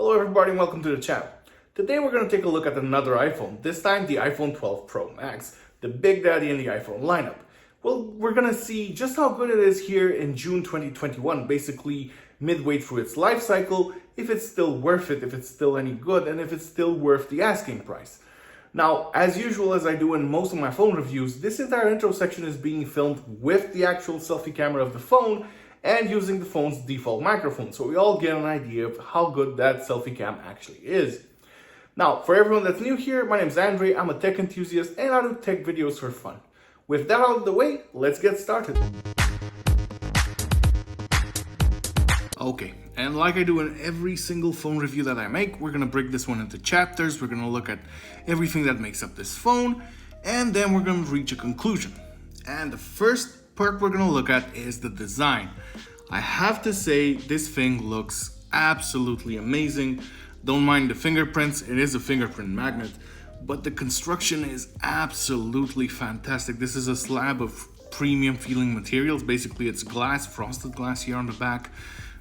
Hello everybody and welcome to the channel. Today we're going to take a look at another iPhone, this time the iPhone 12 Pro Max, the big daddy in the iPhone lineup. Well, we're going to see just how good it is here in June 2021, basically midway through its life cycle, if it's still worth it, if it's still any good, and if it's still worth the asking price. Now, as usual, as I do in most of my phone reviews, this entire intro section is being filmed with the actual selfie camera of the phone and using the phone's default microphone, so we all get an idea of how good that selfie cam actually is. Now, for everyone that's new here, my name is Andrei, I'm a tech enthusiast, and I do tech videos for fun. With that out of the way, let's get started. Okay, and like I do in every single phone review that I make, we're gonna break this one into chapters, we're gonna look at everything that makes up this phone, and then we're gonna reach a conclusion. And the first part we're gonna look at is the design. I have to say, this thing looks absolutely amazing. Don't mind the fingerprints, it is a fingerprint magnet, but the construction is absolutely fantastic. This is a slab of premium feeling materials. Basically, it's glass, frosted glass here on the back.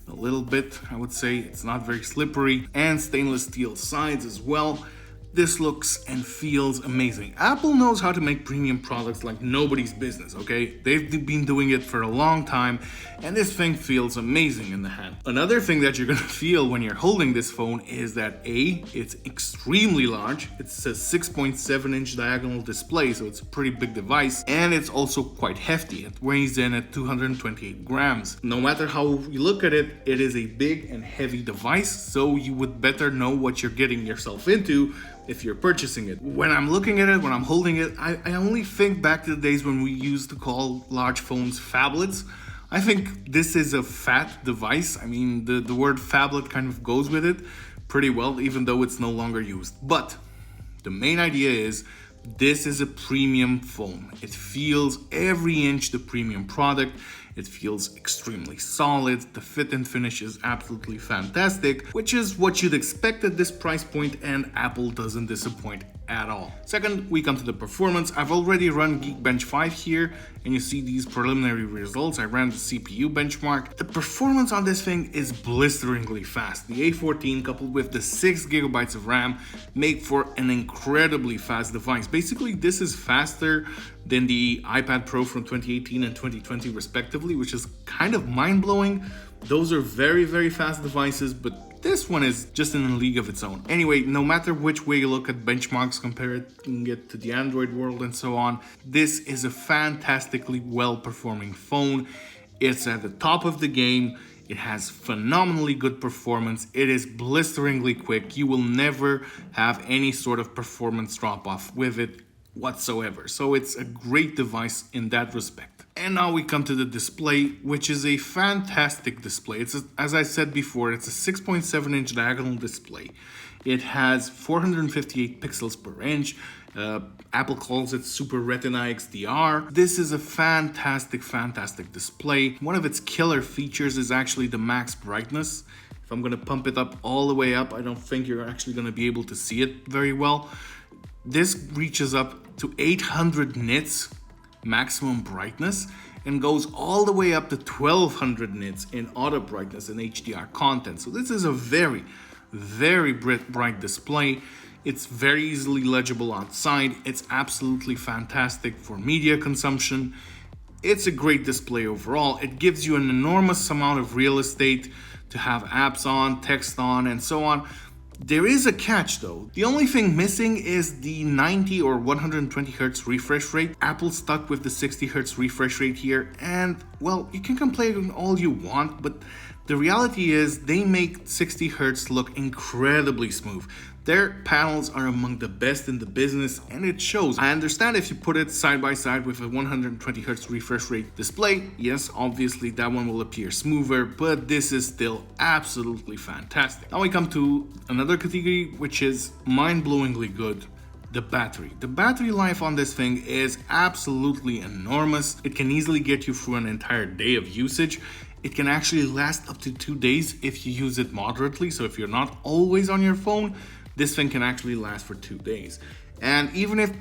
A little bit, I would say. It's not very slippery, and stainless steel sides as well. This looks and feels amazing. Apple knows how to make premium products like nobody's business, okay? They've been doing it for a long time, and this thing feels amazing in the hand. Another thing that you're gonna feel when you're holding this phone is that it's extremely large. It's a 6.7-inch diagonal display, so it's a pretty big device, and it's also quite hefty. It weighs in at 228 grams. No matter how you look at it, it is a big and heavy device, so you would better know what you're getting yourself into if you're purchasing it. When I'm looking at it, when I'm holding it, I only think back to the days when we used to call large phones phablets. I think this is a fat device. I mean, the word phablet kind of goes with it pretty well, even though it's no longer used. But the main idea is, this is a premium phone. It feels every inch the premium product. It feels extremely solid. The fit and finish is absolutely fantastic, which is what you'd expect at this price point, and Apple doesn't disappoint at all. Second, we come to the performance. I've already run Geekbench 5 here, and you see these preliminary results. I ran the CPU benchmark. The performance on this thing is blisteringly fast. The A14 coupled with the 6 gigabytes of RAM make for an incredibly fast device. Basically, this is faster than the iPad Pro from 2018 and 2020 respectively, which is kind of mind-blowing. Those are very, very fast devices, but this one is just in a league of its own. Anyway, no matter which way you look at benchmarks, comparing it to the Android world and so on, this is a fantastically well-performing phone. It's at the top of the game. It has phenomenally good performance. It is blisteringly quick. You will never have any sort of performance drop-off with it whatsoever. So it's a great device in that respect. And now we come to the display, which is a fantastic display. As I said before, it's a 6.7-inch diagonal display. It has 458 pixels per inch. Apple calls it Super Retina XDR. This is a fantastic display. One of its killer features is actually the max brightness. If I'm gonna pump it up all the way up, I don't think you're actually gonna be able to see it very well. This reaches up to 800 nits maximum brightness and goes all the way up to 1200 nits in auto brightness and HDR content. So this is a very, very bright display. It's very easily legible outside. It's absolutely fantastic for media consumption. It's a great display overall. It gives you an enormous amount of real estate to have apps on, text on, and so on. There is a catch though. The only thing missing is the 90 or 120 Hz refresh rate. Apple stuck with the 60 Hz refresh rate here, and well, you can complain all you want, but the reality is they make 60 Hz look incredibly smooth. Their panels are among the best in the business, and it shows. I understand if you put it side by side with a 120 Hz refresh rate display, yes, obviously that one will appear smoother, but this is still absolutely fantastic. Now we come to another category, which is mind-blowingly good. The battery. The battery life on this thing is absolutely enormous. It can easily get you through an entire day of usage. It can actually last up to 2 days if you use it moderately. So if you're not always on your phone, this thing can actually last for 2 days. And even if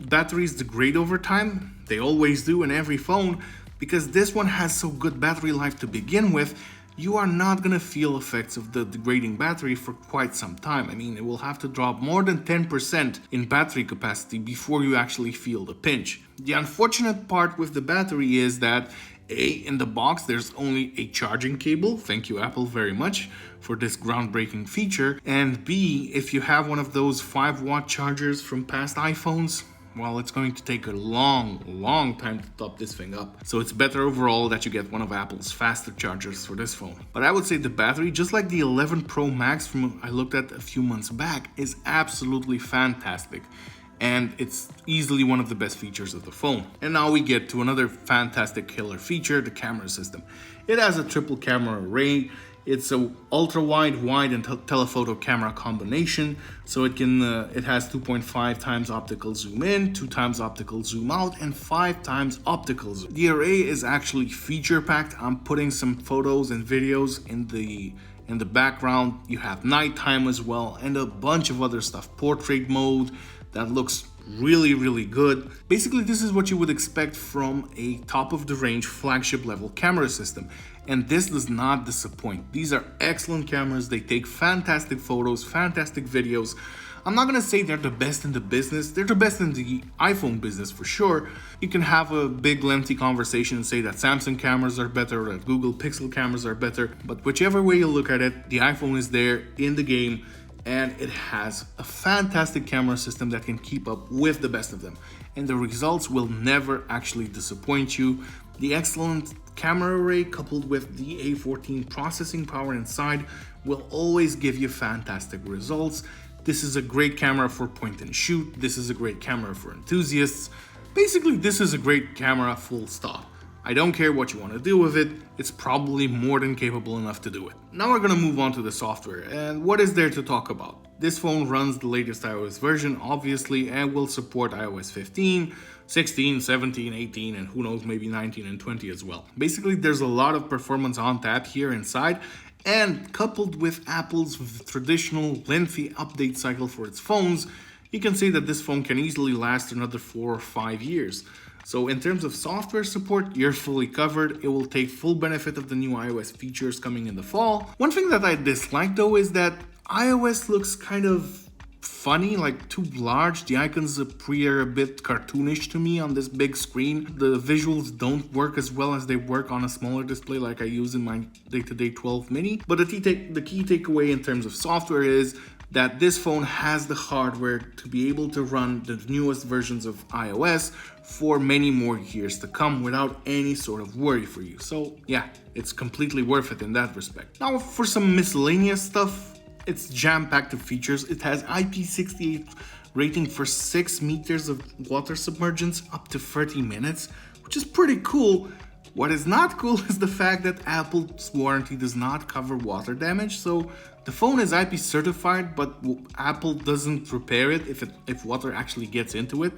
batteries degrade over time, they always do in every phone, because this one has so good battery life to begin with, you are not gonna feel effects of the degrading battery for quite some time. I mean, it will have to drop more than 10% in battery capacity before you actually feel the pinch. The unfortunate part with the battery is that A, in the box there's only a charging cable, thank you Apple very much for this groundbreaking feature, and B, if you have one of those 5-watt chargers from past iPhones, well, it's going to take a long time to top this thing up. So it's better overall that you get one of Apple's faster chargers for this phone. But I would say the battery, just like the 11 Pro Max from I looked at a few months back, is absolutely fantastic. And it's easily one of the best features of the phone. And now we get to another fantastic killer feature, the camera system. It has a triple camera array. It's a ultra wide, wide, and telephoto camera combination. So it has 2.5 times optical zoom in, 2 times optical zoom out, and 5 times optical zoom. The array is actually feature packed. I'm putting some photos and videos in the background. You have nighttime as well, and a bunch of other stuff. Portrait mode that looks really good. Basically, this is what you would expect from a top of the range flagship level camera system, and this does not disappoint. These are excellent cameras. They take fantastic photos, fantastic videos. I'm not gonna say they're the best in the business. They're the best in the iPhone business for sure. You can have a big lengthy conversation and say that Samsung cameras are better, or that Google Pixel cameras are better, but whichever way you look at it, the iPhone is there in the game, and it has a fantastic camera system that can keep up with the best of them. And the results will never actually disappoint you. The excellent camera array coupled with the A14 processing power inside will always give you fantastic results. This is a great camera for point and shoot. This is a great camera for enthusiasts. Basically, this is a great camera, full stop. I don't care what you want to do with it, it's probably more than capable enough to do it. Now we're gonna move on to the software, and what is there to talk about? This phone runs the latest iOS version, obviously, and will support iOS 15, 16, 17, 18, and who knows, maybe 19 and 20 as well. Basically, there's a lot of performance on tap here inside, and coupled with Apple's traditional lengthy update cycle for its phones, you can say that this phone can easily last another 4 or 5 years. So in terms of software support, you're fully covered. It will take full benefit of the new iOS features coming in the fall. One thing that I dislike though is that iOS looks kind of funny, like too large. The icons appear a bit cartoonish to me on this big screen. The visuals don't work as well as they work on a smaller display like I use in my day-to-day 12 mini. But the key takeaway in terms of software is that this phone has the hardware to be able to run the newest versions of iOS for many more years to come without any sort of worry for you. So yeah, it's completely worth it in that respect. Now for some miscellaneous stuff, it's jam-packed with features. It has IP68 rating for 6 meters of water submergence up to 30 minutes, which is pretty cool. What is not cool is the fact that Apple's warranty does not cover water damage. So the phone is IP certified, but Apple doesn't repair it if water actually gets into it.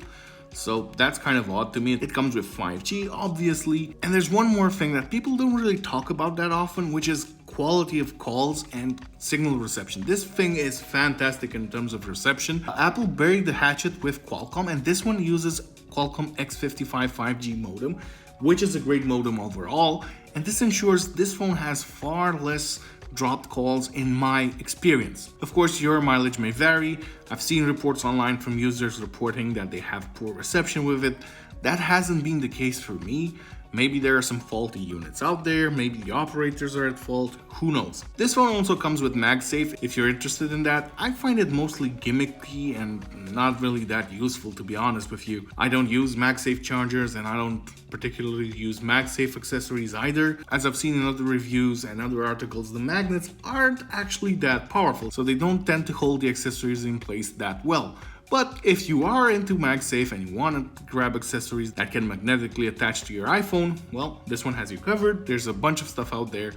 So that's kind of odd to me. It comes with 5G, obviously. And there's one more thing that people don't really talk about that often, which is quality of calls and signal reception. This thing is fantastic in terms of reception. Apple buried the hatchet with Qualcomm, and this one uses Qualcomm X55 5G modem, which is a great modem overall. And this ensures this phone has far less dropped calls in my experience. Of course, your mileage may vary. I've seen reports online from users reporting that they have poor reception with it. That hasn't been the case for me. Maybe there are some faulty units out there, maybe the operators are at fault, who knows. This phone also comes with MagSafe if you're interested in that. I find it mostly gimmicky and not really that useful, to be honest with you. I don't use MagSafe chargers and I don't particularly use MagSafe accessories either. As I've seen in other reviews and other articles, the magnets aren't actually that powerful, so they don't tend to hold the accessories in place that well. But if you are into MagSafe and you want to grab accessories that can magnetically attach to your iPhone, well, this one has you covered. There's a bunch of stuff out there,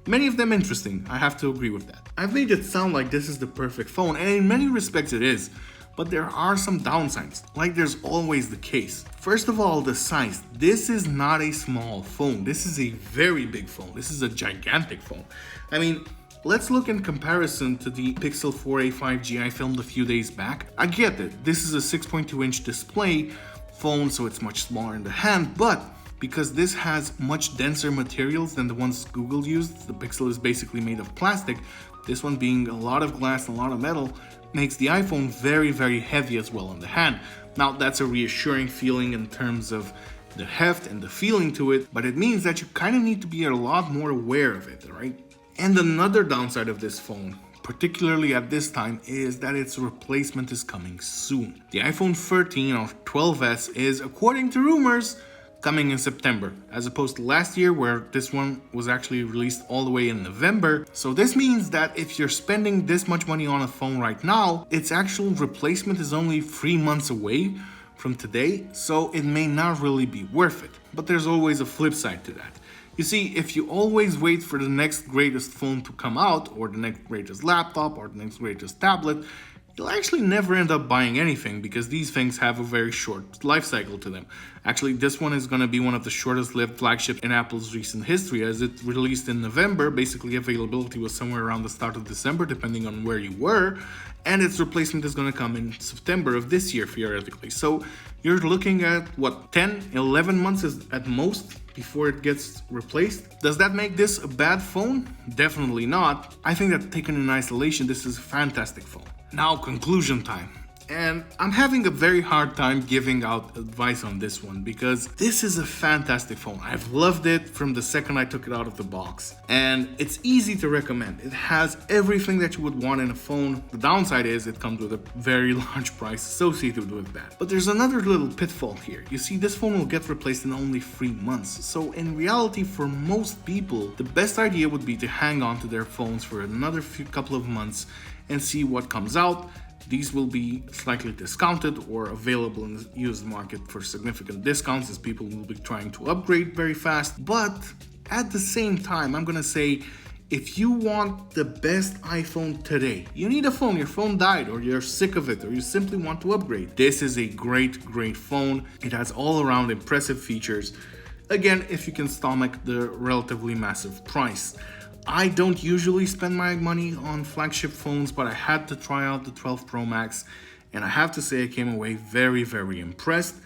many of them interesting, I have to agree with that. I've made it sound like this is the perfect phone, and in many respects it is, but there are some downsides, like there's always the case. First of all, the size. This is not a small phone, this is a very big phone, this is a gigantic phone. I mean, let's look in comparison to the Pixel 4a 5G I filmed a few days back. I get it, this is a 6.2-inch display phone, so it's much smaller in the hand, but because this has much denser materials than the ones Google used. The Pixel is basically made of plastic. This one being a lot of glass and a lot of metal makes the iPhone very, very heavy as well in the hand. Now that's a reassuring feeling in terms of the heft and the feeling to it, but it means that you kind of need to be a lot more aware of it, right? And another downside of this phone, particularly at this time, is that its replacement is coming soon. The iPhone 13 or 12s is, according to rumors, coming in September, as opposed to last year where this one was actually released all the way in November. So this means that if you're spending this much money on a phone right now, its actual replacement is only 3 months away from today, so it may not really be worth it. But there's always a flip side to that. You see, if you always wait for the next greatest phone to come out, or the next greatest laptop, or the next greatest tablet, you'll actually never end up buying anything because these things have a very short life cycle to them. Actually, this one is going to be one of the shortest lived flagships in Apple's recent history, as it released in November. Basically, availability was somewhere around the start of December, depending on where you were, and its replacement is going to come in September of this year, theoretically. So you're looking at, what, 10, 11 months at most before it gets replaced? Does that make this a bad phone? Definitely not. I think that taken in isolation, this is a fantastic phone. Now, conclusion time. And I'm having a very hard time giving out advice on this one because this is a fantastic phone. I've loved it from the second I took it out of the box. And it's easy to recommend. It has everything that you would want in a phone. The downside is it comes with a very large price associated with that. But there's another little pitfall here. You see, this phone will get replaced in only 3 months. So in reality, for most people, the best idea would be to hang on to their phones for another couple of months and see what comes out. These will be slightly discounted or available in the used market for significant discounts as people will be trying to upgrade very fast. But at the same time, I'm gonna say, if you want the best iPhone today, you need a phone, your phone died or you're sick of it or you simply want to upgrade, this is a great phone. It has all around impressive features. Again, if you can stomach the relatively massive price. I don't usually spend my money on flagship phones, but I had to try out the 12 Pro Max, and I have to say I came away very, very impressed.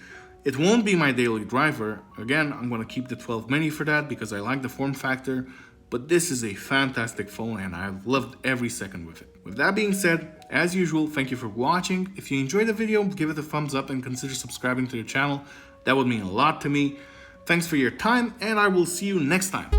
It won't be my daily driver. Again, I'm going to keep the 12 mini for that because I like the form factor, but this is a fantastic phone and I've loved every second with it. With that being said, as usual, thank you for watching. If you enjoyed the video, give it a thumbs up and consider subscribing to the channel. That would mean a lot to me. Thanks for your time, and I will see you next time.